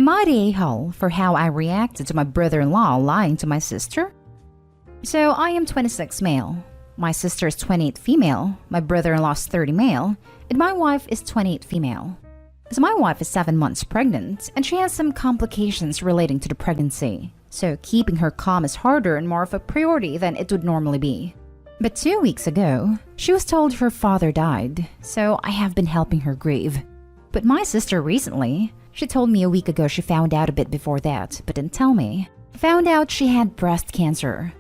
Am I the a-hole for how I reacted to my brother-in-law lying to my sister? So I am 26 male. My sister is 28 female, my brother-in-law is 30 male, and my wife is 28 female. So my wife is 7 months pregnant, and she has some complications relating to the pregnancy. So keeping her calm is harder and more of a priority than it would normally be. But 2 weeks ago, she was told her father died, so I have been helping her grieve. But my sister recently, she told me a week ago she found out a bit before that, but didn't tell me. Found out she had breast cancer.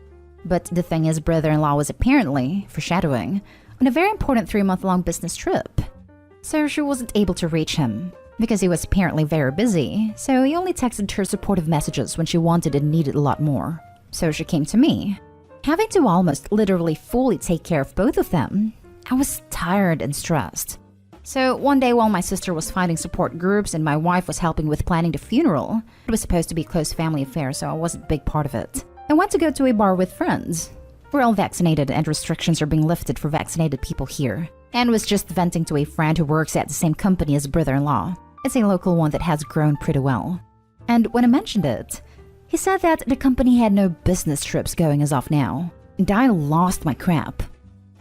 But the thing is, brother-in-law was apparently, foreshadowing, on a very important 3-month-long business trip. So she wasn't able to reach him, because he was apparently very busy, so he only texted her supportive messages when she wanted and needed a lot more. So she came to me. Having to almost literally fully take care of both of them, I was tired and stressed. So one day while my sister was finding support groups and my wife was helping with planning the funeral, it was supposed to be a close family affair, so I wasn't a big part of it. I went to go to a bar with friends. We're all vaccinated and restrictions are being lifted for vaccinated people here. And was just venting to a friend who works at the same company as brother-in-law. It's a local one that has grown pretty well. And when I mentioned it, he said that the company had no business trips going as of now. And I lost my crap.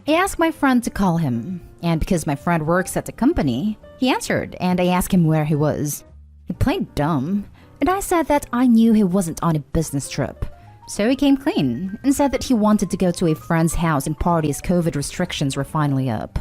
I asked my friend to call him, and because my friend works at the company, he answered and I asked him where he was. He played dumb, and I said that I knew he wasn't on a business trip. So he came clean and said that he wanted to go to a friend's house and party as COVID restrictions were finally up.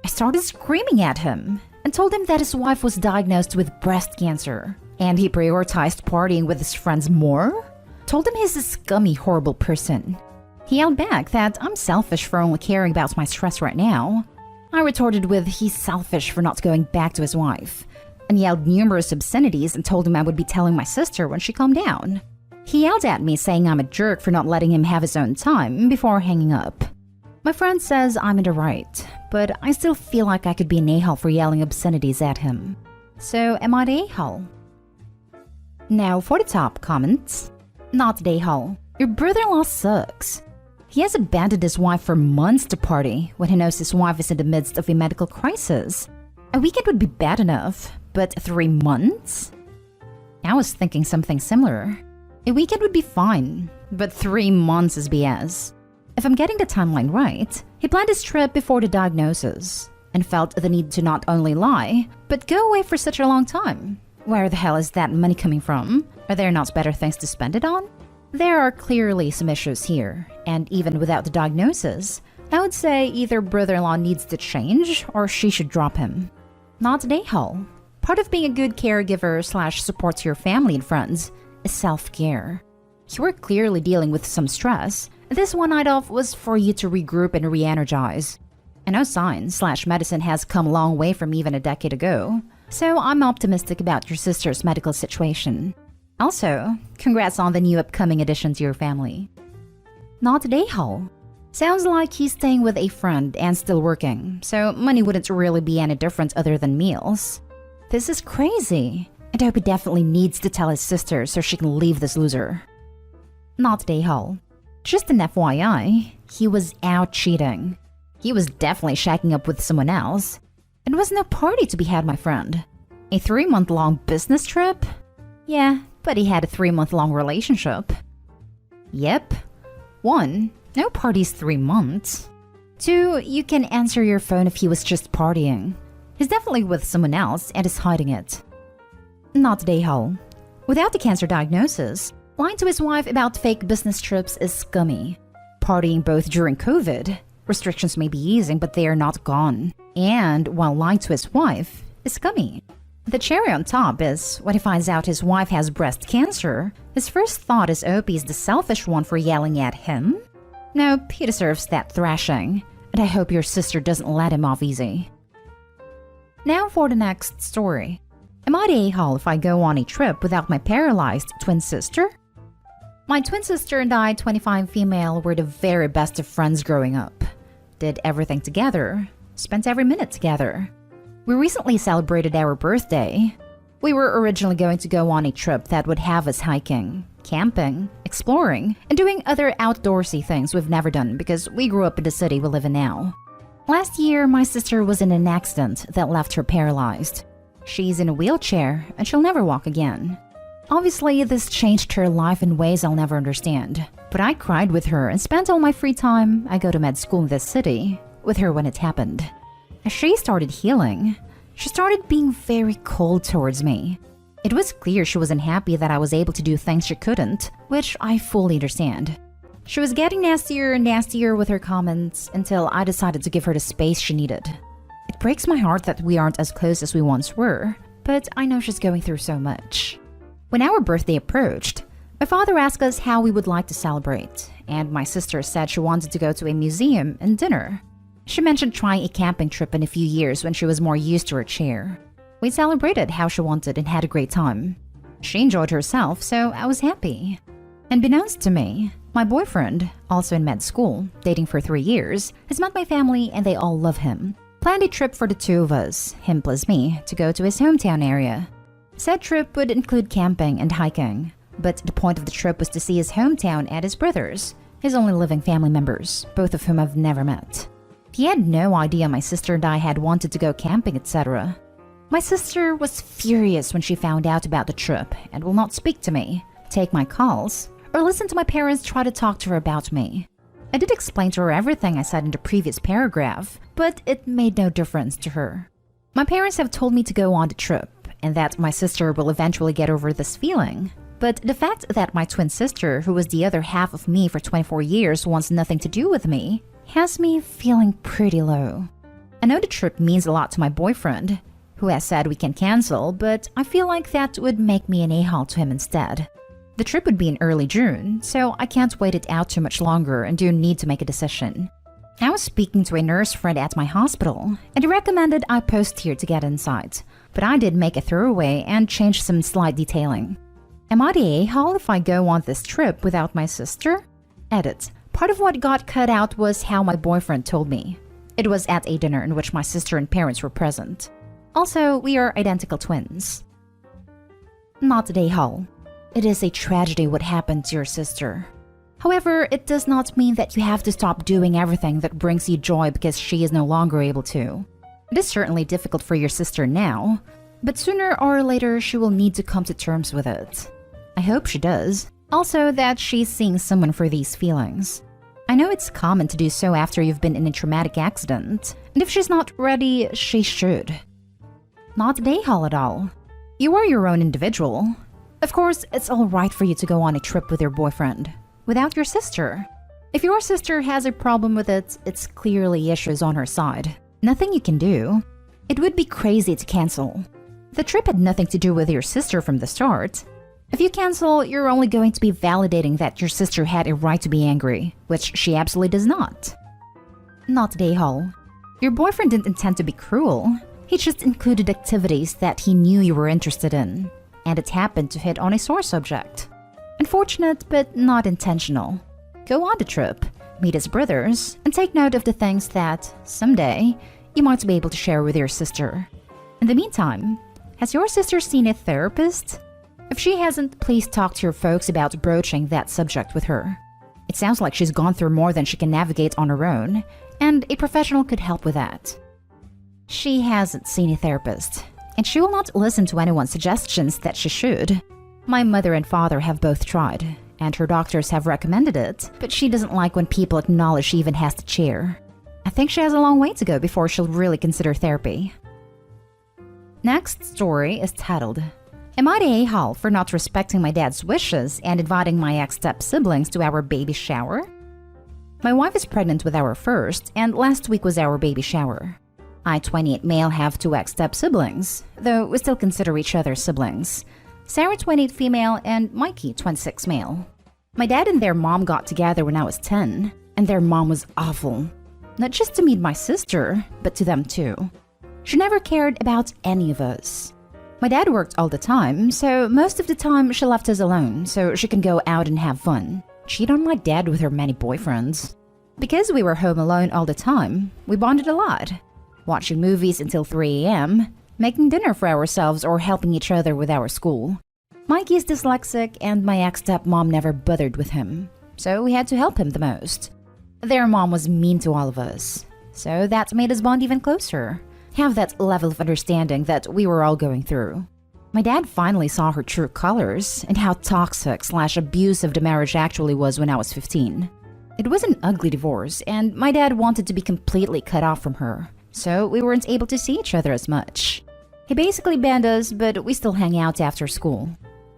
I started screaming at him and told him that his wife was diagnosed with breast cancer and he prioritized partying with his friends more. Told him he's a scummy, horrible person. He yelled back that I'm selfish for only caring about my stress right now. I retorted with he's selfish for not going back to his wife and yelled numerous obscenities and told him I would be telling my sister when she calmed down. He yelled at me saying I'm a jerk for not letting him have his own time before hanging up. My friend says I'm in the right, but I still feel like I could be an a-hole for yelling obscenities at him. So am I the a-hole? Now for the top comments. Not the a-hole. Your brother-in-law sucks. He has abandoned his wife for months to party when he knows his wife is in the midst of a medical crisis. A weekend would be bad enough, but 3 months? I was thinking something similar. A weekend would be fine, but 3 months is BS. If I'm getting the timeline right, he planned his trip before the diagnosis and felt the need to not only lie, but go away for such a long time. Where the hell is that money coming from? Are there not better things to spend it on? There are clearly some issues here, and even without the diagnosis, I would say either brother-in-law needs to change or she should drop him. Not an a-hole. Part of being a good caregiver / support to your family and friends is self-care. You are clearly dealing with some stress. This one night off was for you to regroup and re-energize. I know science / medicine has come a long way from even a decade ago, so I'm optimistic about your sister's medical situation. Also, congrats on the new upcoming addition to your family. Not a a-hole. Sounds like he's staying with a friend and still working, so money wouldn't really be any different other than meals. This is crazy, and I hope he definitely needs to tell his sister so she can leave this loser. Not a a-hole. Just an FYI, he was out cheating. He was definitely shacking up with someone else. It was no party to be had, my friend. A 3-month-long business trip? Yeah, but he had a 3-month-long relationship. Yep. 1. No parties 3 months. 2. You can answer your phone if he was just partying. He's definitely with someone else and is hiding it. Not a a-hole. Without the cancer diagnosis, lying to his wife about fake business trips is scummy. Partying both during COVID, restrictions may be easing but they are not gone. And while lying to his wife is scummy. The cherry on top is, when he finds out his wife has breast cancer, his first thought is Opie's the selfish one for yelling at him? Nope, he deserves that thrashing, and I hope your sister doesn't let him off easy. Now for the next story. Am I the a-hole if I go on a trip without my paralyzed twin sister? My twin sister and I, 25 female, were the very best of friends growing up. Did everything together, spent every minute together. We recently celebrated our birthday. We were originally going to go on a trip that would have us hiking, camping, exploring, and doing other outdoorsy things we've never done because we grew up in the city we live in now. Last year, my sister was in an accident that left her paralyzed. She's in a wheelchair and she'll never walk again. Obviously, this changed her life in ways I'll never understand. But I cried with her and spent all my free time I go to med school in this city with her when it happened. As she started healing, she started being very cold towards me. It was clear she wasn't happy that I was able to do things she couldn't, which I fully understand. She was getting nastier and nastier with her comments until I decided to give her the space she needed. It breaks my heart that we aren't as close as we once were, but I know she's going through so much. When our birthday approached, my father asked us how we would like to celebrate, and my sister said she wanted to go to a museum and dinner. She mentioned trying a camping trip in a few years when she was more used to her chair. We celebrated how she wanted and had a great time. She enjoyed herself, so I was happy. Unbeknownst to me, my boyfriend, also in med school, dating for 3 years, has met my family and they all love him. Planned a trip for the two of us, him plus me, to go to his hometown area. Said trip would include camping and hiking, but the point of the trip was to see his hometown and his brothers, his only living family members, both of whom I've never met. He had no idea my sister and I had wanted to go camping, etc. My sister was furious when she found out about the trip and will not speak to me, take my calls, or listen to my parents try to talk to her about me. I did explain to her everything I said in the previous paragraph, but it made no difference to her. My parents have told me to go on the trip, and that my sister will eventually get over this feeling. But the fact that my twin sister, who was the other half of me for 24 years, wants nothing to do with me, has me feeling pretty low. I know the trip means a lot to my boyfriend, who has said we can cancel, but I feel like that would make me an a-hole to him instead. The trip would be in early June, so I can't wait it out too much longer and do need to make a decision. I was speaking to a nurse friend at my hospital, and he recommended I post here to get insight, but I did make a throwaway and change some slight detailing. Am I the a-hole if I go on this trip without my sister? Edit. Part of what got cut out was how my boyfriend told me. It was at a dinner in which my sister and parents were present. Also, we are identical twins. Not the a-hole. It is a tragedy what happened to your sister. However, it does not mean that you have to stop doing everything that brings you joy because she is no longer able to. It is certainly difficult for your sister now, but sooner or later she will need to come to terms with it. I hope she does. Also, that she's seeing someone for these feelings. I know it's common to do so after you've been in a traumatic accident, and if she's not ready, she should. Not the a-hole at all. You are your own individual. Of course, it's alright for you to go on a trip with your boyfriend, without your sister. If your sister has a problem with it, it's clearly issues on her side. Nothing you can do. It would be crazy to cancel. The trip had nothing to do with your sister from the start. If you cancel, you're only going to be validating that your sister had a right to be angry, which she absolutely does not. Not the a-hole. Your boyfriend didn't intend to be cruel. He just included activities that he knew you were interested in, and it happened to hit on a sore subject. Unfortunate, but not intentional. Go on the trip, meet his brothers, and take note of the things that, someday, you might be able to share with your sister. In the meantime, has your sister seen a therapist? If she hasn't, please talk to your folks about broaching that subject with her. It sounds like she's gone through more than she can navigate on her own, and a professional could help with that. She hasn't seen a therapist, and she will not listen to anyone's suggestions that she should. My mother and father have both tried, and her doctors have recommended it, but she doesn't like when people acknowledge she even has the chair. I think she has a long way to go before she'll really consider therapy. Next story is titled, Am I the a-hole for not respecting my dad's wishes and inviting my ex-step siblings to our baby shower? My wife is pregnant with our first, and last week was our baby shower. I, 28 male, have 2 ex-step siblings, though we still consider each other siblings. Sarah, 28 female, and Mikey, 26 male. My dad and their mom got together when I was 10, and their mom was awful. Not just to meet my sister, but to them too. She never cared about any of us. My dad worked all the time, so most of the time she left us alone so she can go out and have fun. Cheat on my dad with her many boyfriends. Because we were home alone all the time, we bonded a lot. Watching movies until 3 a.m., making dinner for ourselves or helping each other with our school. Mikey is dyslexic and my ex-stepmom never bothered with him, so we had to help him the most. Their mom was mean to all of us, so that made us bond even closer. Have that level of understanding that we were all going through. My dad finally saw her true colors and how toxic/abusive the marriage actually was when I was 15. It was an ugly divorce, and my dad wanted to be completely cut off from her, so we weren't able to see each other as much. He basically banned us, but we still hang out after school.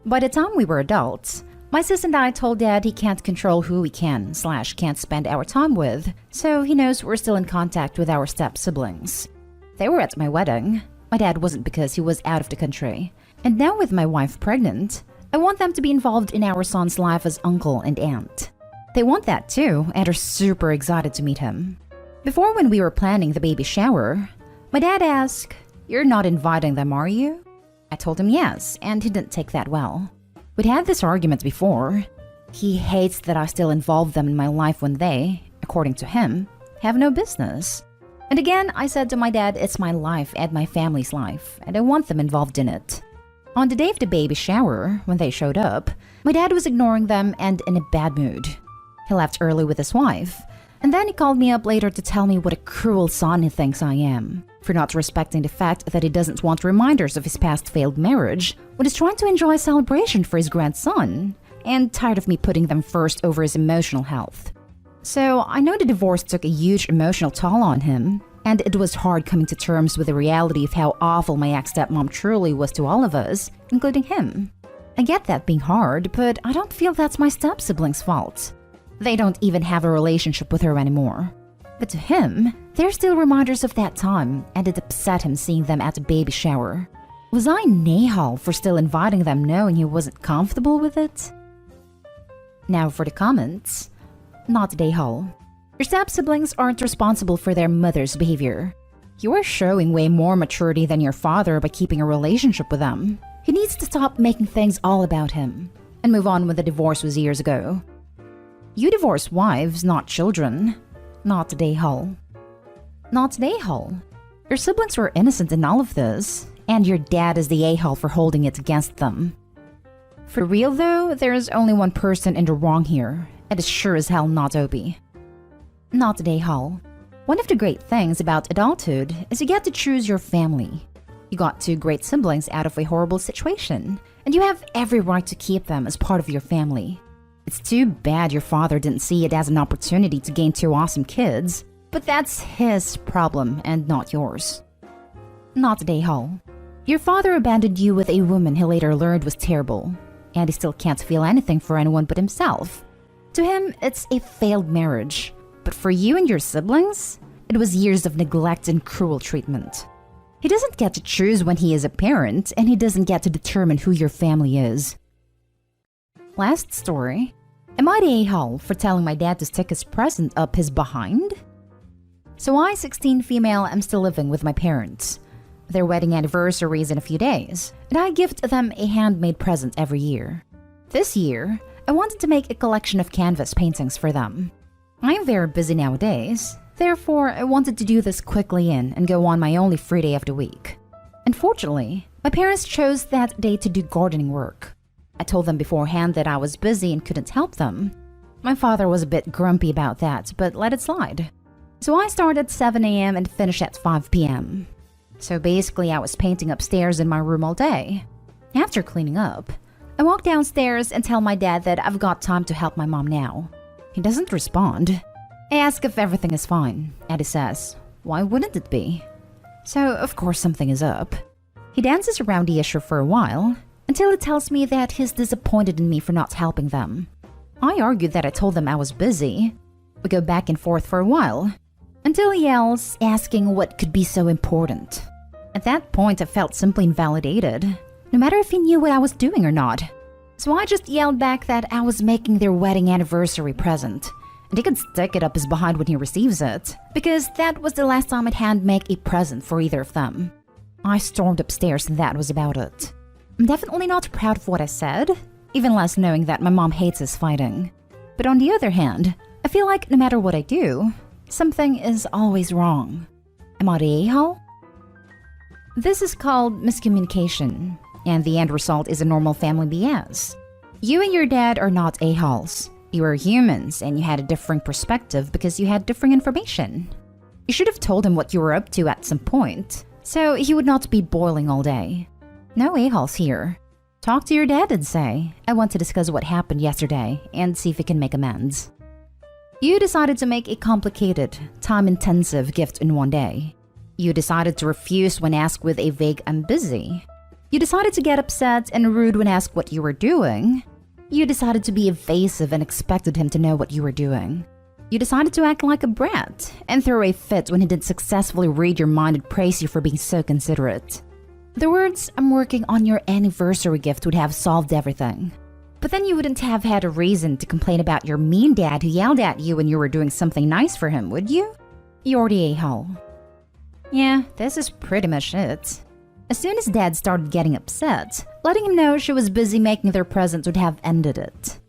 By the time we were adults, my sis and I told Dad he can't control who we can/can't spend our time with, so he knows we're still in contact with our step-siblings. They were at my wedding. My dad wasn't because he was out of the country. And now with my wife pregnant, I want them to be involved in our son's life as uncle and aunt. They want that too and are super excited to meet him. Before, when we were planning the baby shower, my dad asked, "You're not inviting them, are you?" I told him yes, and he didn't take that well. We'd had this argument before. He hates that I still involve them in my life when they, according to him, have no business. And again, I said to my dad, it's my life and my family's life, and I want them involved in it. On the day of the baby shower, when they showed up, my dad was ignoring them and in a bad mood. He left early with his wife, and then he called me up later to tell me what a cruel son he thinks I am, for not respecting the fact that he doesn't want reminders of his past failed marriage when he's trying to enjoy a celebration for his grandson, and tired of me putting them first over his emotional health. So I know the divorce took a huge emotional toll on him, and it was hard coming to terms with the reality of how awful my ex-stepmom truly was to all of us, including him. I get that being hard, but I don't feel that's my step-siblings' fault. They don't even have a relationship with her anymore. But to him, they're still reminders of that time, and it upset him seeing them at the baby shower. Was I Nahal for still inviting them knowing he wasn't comfortable with it? Now for the comments. Not Nahal. Your step-siblings aren't responsible for their mother's behavior. You are showing way more maturity than your father by keeping a relationship with them. He needs to stop making things all about him and move on when the divorce was years ago. You divorce wives, not children. Not Nahal. Not Nahal. Your siblings were innocent in all of this, and your dad is the a-hole for holding it against them. For real though, there is only one person in the wrong here, and it's sure as hell not Opie. Not Nahal. One of the great things about adulthood is you get to choose your family. You got two great siblings out of a horrible situation, and you have every right to keep them as part of your family. It's too bad your father didn't see it as an opportunity to gain two awesome kids, but that's his problem and not yours. Not Nahal. Your father abandoned you with a woman he later learned was terrible, and he still can't feel anything for anyone but himself. To him, it's a failed marriage, but for you and your siblings, it was years of neglect and cruel treatment. He doesn't get to choose when he is a parent, and he doesn't get to determine who your family is. Last story. Am I the a-hole for telling my dad to stick his present up his behind? So I, 16 female, am still living with my parents. Their wedding anniversary is in a few days, and I gift them a handmade present every year. This year, I wanted to make a collection of canvas paintings for them. I am very busy nowadays, therefore I wanted to do this quickly and go on my only free day of the week. Unfortunately, my parents chose that day to do gardening work. I told them beforehand that I was busy and couldn't help them. My father was a bit grumpy about that, but let it slide. So I started at 7 a.m. and finished at 5 p.m. So basically I was painting upstairs in my room all day. After cleaning up, I walk downstairs and tell my dad that I've got time to help my mom now. He doesn't respond. I ask if everything is fine, and he says, why wouldn't it be? So of course something is up. He dances around the issue for a while, until he tells me that he's disappointed in me for not helping them. I argued that I told them I was busy. We go back and forth for a while, until he yells, asking what could be so important. At that point, I felt simply invalidated, no matter if he knew what I was doing or not. So I just yelled back that I was making their wedding anniversary present, and he could stick it up his behind when he receives it, because that was the last time I'd hand make a present for either of them. I stormed upstairs and that was about it. I'm definitely not proud of what I said, even less knowing that my mom hates us fighting. But on the other hand, I feel like no matter what I do, something is always wrong. Am I the a-hole? This is called miscommunication, and the end result is a normal family BS. You and your dad are not a-holes. You are humans, and you had a differing perspective because you had differing information. You should have told him what you were up to at some point, so he would not be boiling all day. No a-holes here. Talk to your dad and say, I want to discuss what happened yesterday and see if he can make amends. You decided to make a complicated, time-intensive gift in one day. You decided to refuse when asked with a vague "I'm busy." You decided to get upset and rude when asked what you were doing. You decided to be evasive and expected him to know what you were doing. You decided to act like a brat and throw a fit when he didn't successfully read your mind and praise you for being so considerate. The words, "I'm working on your anniversary gift" would have solved everything. But then you wouldn't have had a reason to complain about your mean dad who yelled at you when you were doing something nice for him, would you? You're the a-hole. Yeah, this is pretty much it. As soon as Dad started getting upset, letting him know she was busy making their presents would have ended it.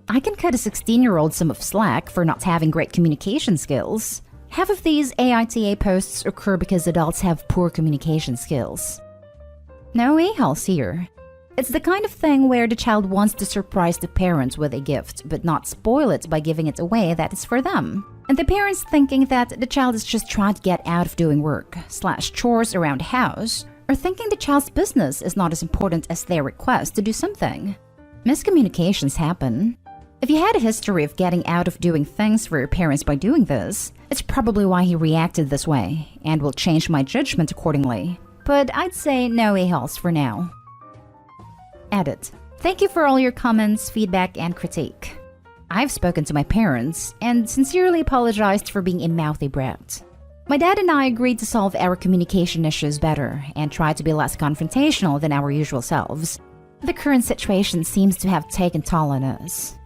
I can cut a 16-year-old some of slack for not having great communication skills. Half of these AITA posts occur because adults have poor communication skills. No a-holes here. It's the kind of thing where the child wants to surprise the parents with a gift, but not spoil it by giving it away that is for them. And the parents thinking that the child is just trying to get out of doing work/chores around the house, or thinking the child's business is not as important as their request to do something. Miscommunications happen. If you had a history of getting out of doing things for your parents by doing this, it's probably why he reacted this way, and will change my judgment accordingly. But I'd say no a-holes for now. Edit. Thank you for all your comments, feedback, and critique. I've spoken to my parents and sincerely apologized for being a mouthy brat. My dad and I agreed to solve our communication issues better and try to be less confrontational than our usual selves. The current situation seems to have taken toll on us.